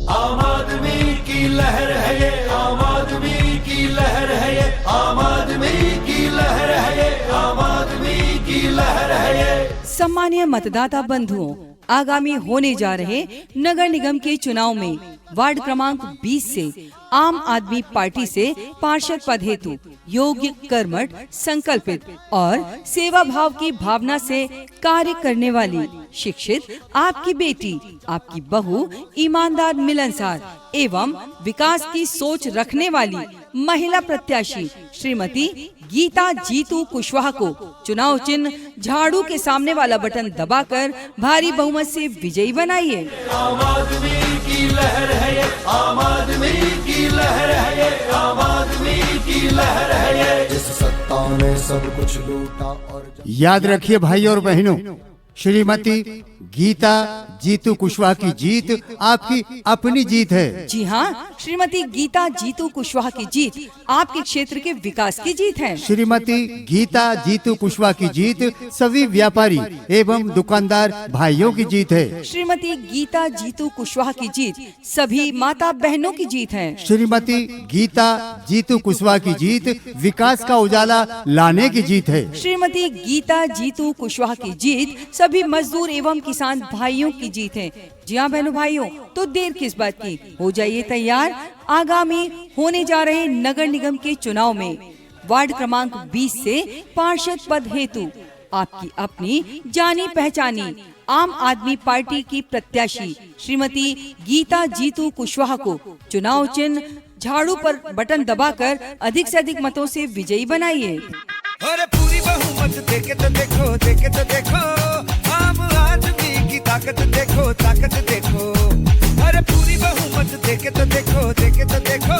आम आदमी की लहर है ये, आम आदमी की लहर है ये, आम आदमी की लहर है ये, आम आदमी की लहर है ये। सम्मानीय मतदाता बंधुओं, आगामी होने जा रहे नगर निगम के चुनाव में वार्ड क्रमांक 20 से आम आदमी पार्टी से पार्षद पद हेतु योग्य, कर्मठ, संकल्पित और सेवा भाव की भावना से कार्य करने वाली शिक्षित आपकी बेटी, आपकी बहू, ईमानदार, मिलनसार एवं विकास की सोच रखने वाली महिला प्रत्याशी श्रीमती गीता जीतू कुशवाहा को चुनाव चिन्ह झाड़ू के सामने वाला बटन दबाकर भारी बहुमत से विजयी बनाइए। आम आदमी की लहर है ये, आम आदमी की लहर है ये, आम आदमी की लहर है ये। जिस सत्ता ने सब कुछ लूटा और याद रखिए भाई और बहनों, श्रीमती गीता जीतू कुशवाहा की जीत आपकी अपनी जीत है। जी हाँ, श्रीमती गीता जीतू कुशवाहा की जीत आपके क्षेत्र के विकास की जीत है। श्रीमती गीता जीतू कुशवाहा की जीत सभी व्यापारी एवं दुकानदार भाइयों की जीत है। श्रीमती गीता जीतू कुशवाहा की जीत सभी माता बहनों की जीत है। श्रीमती गीता जीतू कुशवाहा की जीत विकास का उजाला लाने की जीत है। श्रीमती गीता जीतू कुशवाहा की जीत सभी मजदूर एवं किसान भाइयों की जीत है। जी हाँ बहनों भाइयों, तो देर किस बात की, हो जाइए तैयार। आगामी होने जा रहे नगर निगम के चुनाव में वार्ड क्रमांक 20 से पार्षद पद हेतु आपकी अपनी जानी पहचानी आम आदमी पार्टी की प्रत्याशी श्रीमती गीता जीतू कुशवाहा को चुनाव चिन्ह झाड़ू पर बटन दबाकर अधिक से अधिक मतों से विजयी बनाइए। अरे पूरी बहुमत देके तो देखो, देके तो देखो, आम आदमी की ताकत देखो, ताकत देखो। अरे पूरी बहुमत देके तो देखो, देके तो देखो,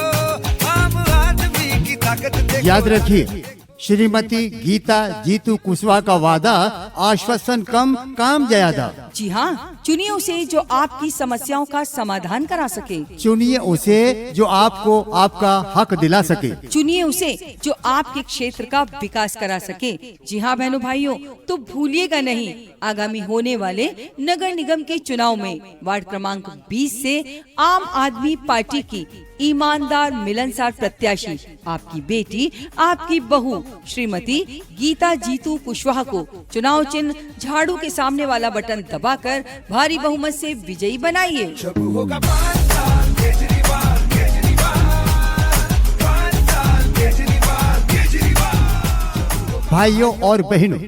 आम आदमी की ताकत देखो। याद रखिए, श्रीमती गीता जीतू कुशवाहा का वादा आश्वासन कम, काम ज्यादा। जी हाँ, चुनिए उसे जो आपकी समस्याओं का समाधान करा सके। चुनिए उसे जो आपको आपका हक दिला सके। चुनिए उसे जो आपके क्षेत्र का विकास करा सके। जी हाँ बहनों भाइयों, तो भूलिएगा नहीं, आगामी होने वाले नगर निगम के चुनाव में वार्ड क्रमांक 20 से आम आदमी पार्टी की ईमानदार, मिलनसार प्रत्याशी आपकी बेटी, आपकी बहू श्रीमती गीता जीतू कुशवाहा को चुनाव चिन्ह झाड़ू के सामने वाला बटन दबाकर भारी बहुमत से विजयी बनाइए। जब होगा 5 साल केजरीवाल, केजरीवाल, 5 साल केजरीवाल, केजरीवाल। भाइयों और बहनों,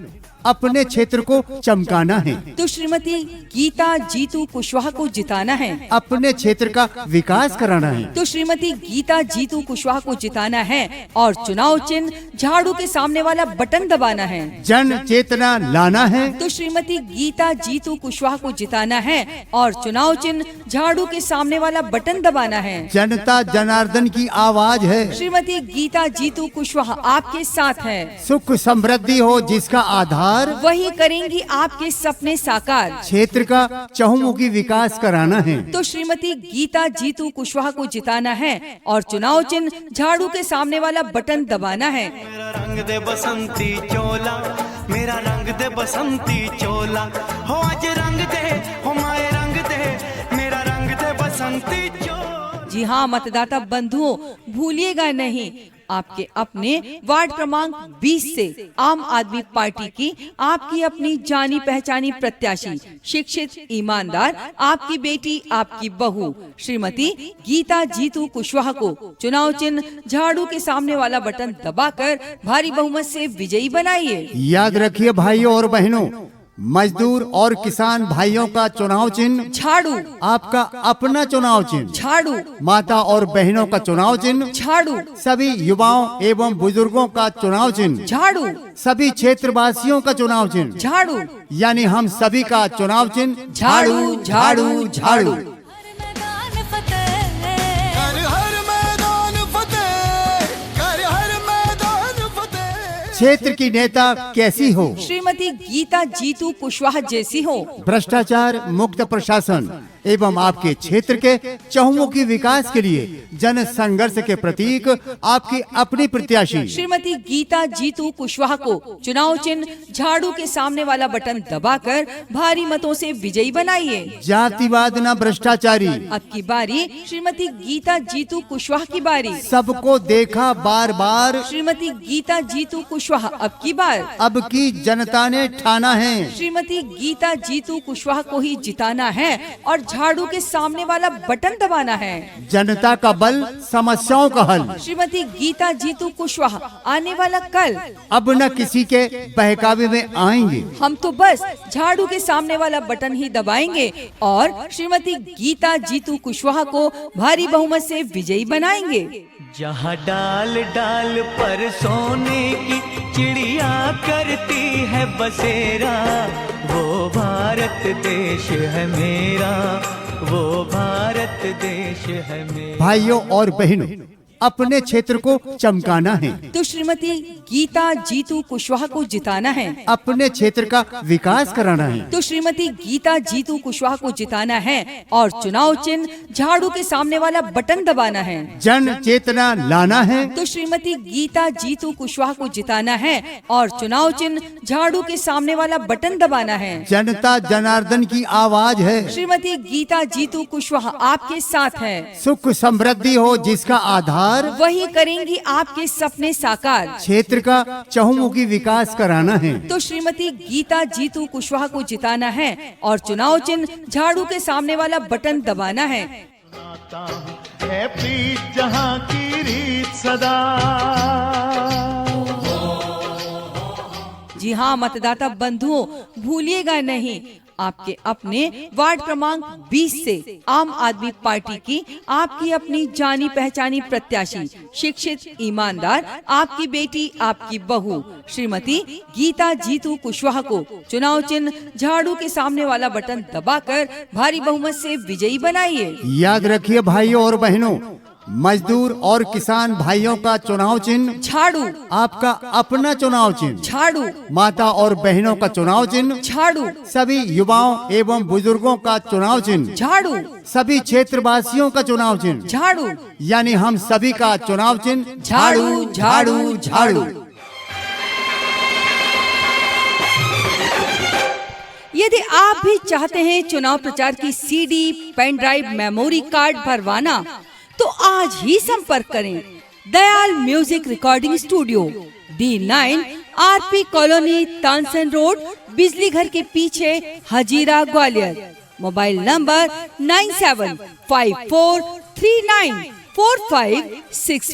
अपने क्षेत्र को चमकाना है तो श्रीमती गीता जीतू कुशवाहा को जिताना है। अपने क्षेत्र का विकास कराना है तो श्रीमती गीता जीतू कुशवाहा को जिताना है और चुनाव चिन्ह झाड़ू के सामने वाला बटन दबाना है। जन चेतना लाना है तो श्रीमती गीता जीतू कुशवाहा को जिताना है और चुनाव चिन्ह झाड़ू के सामने वाला बटन दबाना है। जनता जनार्दन की आवाज है। श्रीमती गीता जीतू कुशवाहा आपके साथ है। सुख समृद्धि हो जिसका आधार, वही करेंगी आपके सपने साकार। क्षेत्र का चहुमुखी विकास कराना है। तो श्रीमती गीता जीतू कुशवाहा को जिताना है और चुनाव चिन्ह झाड़ू के सामने वाला बटन दबाना है। मेरा रंग दे बसंती चोला, मेरा रंग दे बसंती चोला, हो आज रंग दे, हो माए रंग दे, मेरा रंग दे बसंती चोला। जी हाँ मतदाता बंधुओं, भूलिएगा नहीं, आपके अपने वार्ड क्रमांक 20 से आम आदमी पार्टी की आपकी अपनी जानी पहचानी प्रत्याशी, शिक्षित, ईमानदार आपकी बेटी, आपकी बहू श्रीमती गीता जीतू कुशवाहा को चुनाव चिन्ह झाड़ू के सामने वाला बटन दबाकर भारी बहुमत से विजयी बनाइए। याद रखिए भाइयों और बहनों, मजदूर और किसान भाइयों का चुनाव चिन्ह झाड़ू, आपका अपना चुनाव चिन्ह झाड़ू, माता और बहनों का चुनाव चिन्ह झाड़ू, सभी युवाओं एवं बुजुर्गों का चुनाव चिन्ह झाड़ू, सभी क्षेत्रवासियों का चुनाव चिन्ह झाड़ू, यानी हम सभी का चुनाव चिन्ह झाड़ू, झाड़ू, झाड़ू। क्षेत्र की नेता कैसी हो? श्रीमती गीता जीतू कुशवाहा जैसी हो। भ्रष्टाचार मुक्त प्रशासन, एवं आपके क्षेत्र के चहुमुखी विकास के लिए जन संघर्ष के प्रतीक आपकी अपनी प्रत्याशी श्रीमती गीता जीतू कुशवाहा को चुनाव चिन्ह झाड़ू के सामने वाला बटन दबाकर भारी मतों से विजयी बनाइए। जातिवाद न भ्रष्टाचारी, अब की बारी श्रीमती गीता जीतू कुशवाहा की बारी। सबको देखा बार बार, श्रीमती गीता जीतू कुशवाहा अब की बार। अब की जनता ने ठाना है, श्रीमती गीता जीतू कुशवाहा को ही जिताना है और झाड़ू के सामने वाला बटन दबाना है। जनता का बल समस्याओं का हल। श्रीमती गीता जीतू कुशवाहा आने वाला कल। अब न किसी के बहकावे में आएंगे, हम तो बस झाड़ू के सामने वाला बटन ही दबाएंगे और श्रीमती गीता जीतू कुशवाहा को भारी बहुमत से विजयी बनाएंगे। जहाँ डाल डाल पर सोने की चिड़िया करती है बसेरा, वो भारत देश है मेरा, वो भारत देश है मेरा। भाइयों और बहनों, अपने क्षेत्र को चमकाना है तो श्रीमती गीता जीतू कुशवाहा को जिताना है। अपने क्षेत्र का विकास कराना है तो श्रीमती गीता जीतू कुशवाहा को जिताना है और चुनाव चिन्ह झाड़ू के सामने वाला बटन दबाना है। जन चेतना लाना है तो श्रीमती गीता जीतू कुशवाहा को जिताना है और चुनाव चिन्ह झाड़ू के सामने वाला बटन दबाना है। जनता जनार्दन की आवाज है, श्रीमती गीता जीतू कुशवाहा आपके साथ है। सुख समृद्धि हो जिसका आधार, वही करेंगी आपके सपने साकार। क्षेत्र का चहुमुखी विकास कराना है तो श्रीमती गीता जीतू कुशवाहा को जिताना है और चुनाव चिन्ह झाड़ू के सामने वाला बटन दबाना है। है प्रीत जहाँ की रीत सदा। जी हाँ मतदाता बंधुओं, भूलिएगा नहीं, आपके अपने वार्ड क्रमांक 20 से आम आदमी पार्टी की आपकी अपनी जानी पहचानी प्रत्याशी, शिक्षित, ईमानदार, आपकी बेटी, आपकी बहू श्रीमती गीता जीतू कुशवाहा को चुनाव चिन्ह झाड़ू के सामने वाला बटन दबाकर भारी बहुमत से विजयी बनाइए। याद रखिए भाइयों और बहनों, मजदूर और किसान भाइयों का चुनाव चिन्ह झाड़ू, आपका अपना चुनाव चिन्ह झाड़ू, माता और बहनों का चुनाव चिन्ह झाड़ू, सभी युवाओं एवं बुजुर्गों का चुनाव चिन्ह झाड़ू, सभी क्षेत्रवासियों का चुनाव चिन्ह झाड़ू, यानी हम सभी का चुनाव चिन्ह झाड़ू, झाड़ू, झाड़ू। यदि आप भी चाहते हैं चुनाव प्रचार की CD, pen drive, memory card भरवाना तो आज ही संपर्क करें Dayal music recording studio, D9 RP colony, Tansen road, बिजली घर के पीछे, हजीरा, ग्वालियर। Mobile number 9754394565।